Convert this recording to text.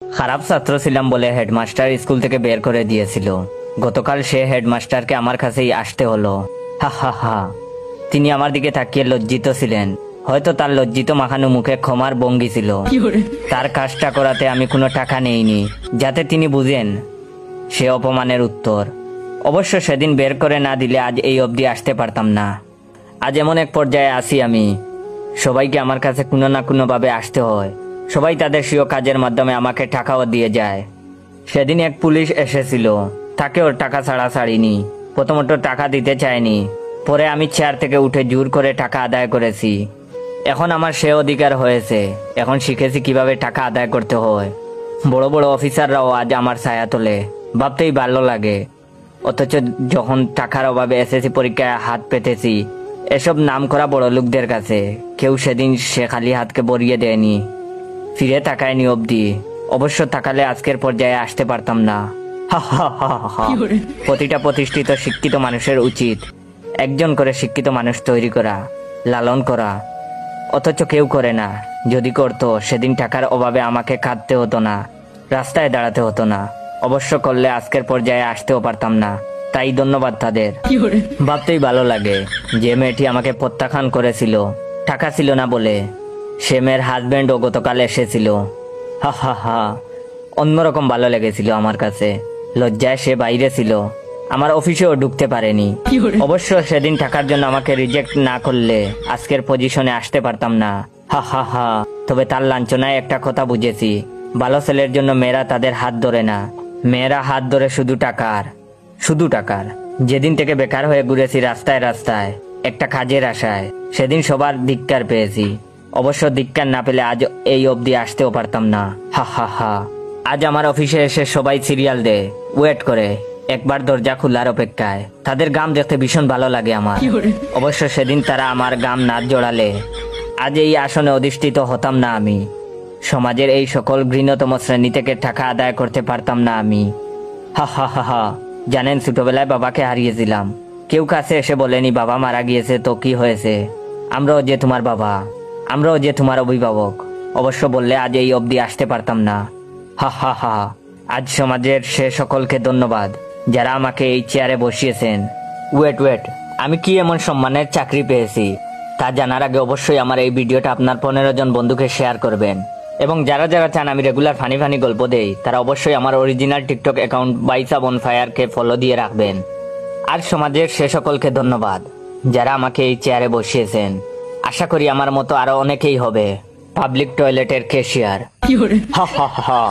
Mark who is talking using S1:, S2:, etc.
S1: খারাপ ছাত্র ছিলাম বলে হেডমাস্টার স্কুল থেকে বের করে দিয়েছিল। গতকাল সে হেডমাস্টারকে আমার কাছেই আসতে হলো। হা হা হা। তিনি আমার দিকে তাকিয়ে লজ্জিত ছিলেন। হয়তো তার লজ্জিত মাখানো মুখে ক্ষমার ভঙ্গি ছিল। তার কাজটা করাতে আমি কোনো টাকা নেইনি, যাতে তিনি বুঝেন সে অপমানের উত্তর। অবশ্য সেদিন বের করে না দিলে আজ এই অবধি আসতে পারতাম না। আজ এমন এক পর্যায়ে আসি আমি, সবাইকে আমার কাছে কোনো না কোনো ভাবে আসতে হয়। সবাই তাদের স্বীয় কাজের মাধ্যমে আমাকে টাকাও দিয়ে যায়। সেদিন এক পুলিশ এসেছিল, তাকে ওর টাকা ছাড়া ছাড়িনি। প্রথমত টাকা দিতে চায়নি, পরে আমি চেয়ার থেকে উঠে জোর করে টাকা আদায় করেছি। এখন আমার সে অধিকার হয়েছে, এখন শিখেছি কিভাবে টাকা আদায় করতে হয়। বড় বড় অফিসাররাও আজ আমার ছায়া তোলে, ভাবতেই ভালো লাগে। অথচ যখন টাকার অভাবে এসএসসি পরীক্ষায় হাত পেতেছি এসব নাম করা বড় লোকদের কাছে, কেউ সেদিন সে খালি হাতকে বরিয়ে দেয়নি, ফিরে তাকায়নি অবধি। অবশ্য তাকালে আজকের পর্যায়ে আসতে পারতাম না। হা হা হা হা। প্রতিটা প্রতিষ্ঠিত শিক্ষিত মানুষের উচিত একজন করে শিক্ষিত মানুষ তৈরি করা, লালন করা। অথচ কেউ করে না। যদি করতো সেদিন টাকার অভাবে আমাকে কাঁদতে হতো না, রাস্তায় দাঁড়াতে হতো না। অবশ্য করলে আজকের পর্যায়ে আসতেও পারতাম না। তাই ধন্যবাদ তাদের। ভাবতেই ভালো লাগে, যে মেয়েটি আমাকে প্রত্যাখ্যান করেছিল টাকা ছিল না বলে, সে মেয়ের হাজবেন্ডও গতকাল এসেছিল। হা হা হা। অন্যরকম ভালো লেগেছিল আমার কাছে। লজ্জায় সে বাইরে ছিল, আমার অফিসেও ঢুকতে পারেনি। অবশ্য সেদিন টাকার জন্য আমাকে রিজেক্ট না করলে আজকের পজিশনে আসতে পারতাম না। হা হা হা। তবে তার লাঞ্ছনায় একটা কথা বুঝেছি, ভালো ছেলের জন্য মেয়েরা তাদের হাত ধরে না, মেয়েরা হাত ধরে শুধু টাকার, শুধু টাকার। যেদিন থেকে বেকার হয়ে ঘুরেছি রাস্তায় রাস্তায় একটা কাজের আশায়, সেদিন সবার ধিক্কার পেয়েছি। অবশ্য ধিক্কার না পেলে আজ এই অবধি আসতেও পারতাম না। হা হা হা। আজ আমার অফিসে এসে সবাই সিরিয়াল দেয়, ওয়েট করে, একবার দরজা খোলার অপেক্ষায়। তাদের গাম দেখতে ভীষণ ভালো লাগে আমার। অবশ্য সেদিন তারা আমার গাম না জড়ালে আজ এই আসনে অধিষ্ঠিত হতাম না আমি। সমাজের এই সকল ঘৃণতম শ্রেণী থেকে টাকা আদায় করতে পারতাম না আমি। হা হা হা হা। জানেন, ছোটবেলায় বাবাকে হারিয়েছিলাম। কেউ কাছে এসে বলেনি বাবা মারা গিয়েছে তো কি হয়েছে, আমরাও যে তোমার বাবা, আমরাও যে তোমার অভিভাবক। অবশ্য বললে আজ এই অবধি আসতে পারতাম না। হা হা হা। আজ সমাজের সে সকলকে ধন্যবাদ যারা আমাকে এই চেয়ারে বসিয়েছেন। ওয়েট ওয়েট, আমি কি এমন সম্মানের চাকরি পেয়েছি তা জানার আগে অবশ্যই আমার এই ভিডিওটা আপনার 15 জন বন্ধুকে শেয়ার করবেন। এবং যারা যারা চান আমি রেগুলার ফানি ফানি গল্প দেই, তারা অবশ্যই আমার অরিজিনাল টিকটক অ্যাকাউন্ট বাইসা বনফায়ারকে ফলো দিয়ে রাখবেন। আর সমাজের সে সকলকে ধন্যবাদ যারা আমাকে এই চেয়ারে বসিয়েছেন। আশা করি আমার মতো আরো অনেকেই হবে পাবলিক টয়লেটের ক্যাশিয়ার। হা হা হা।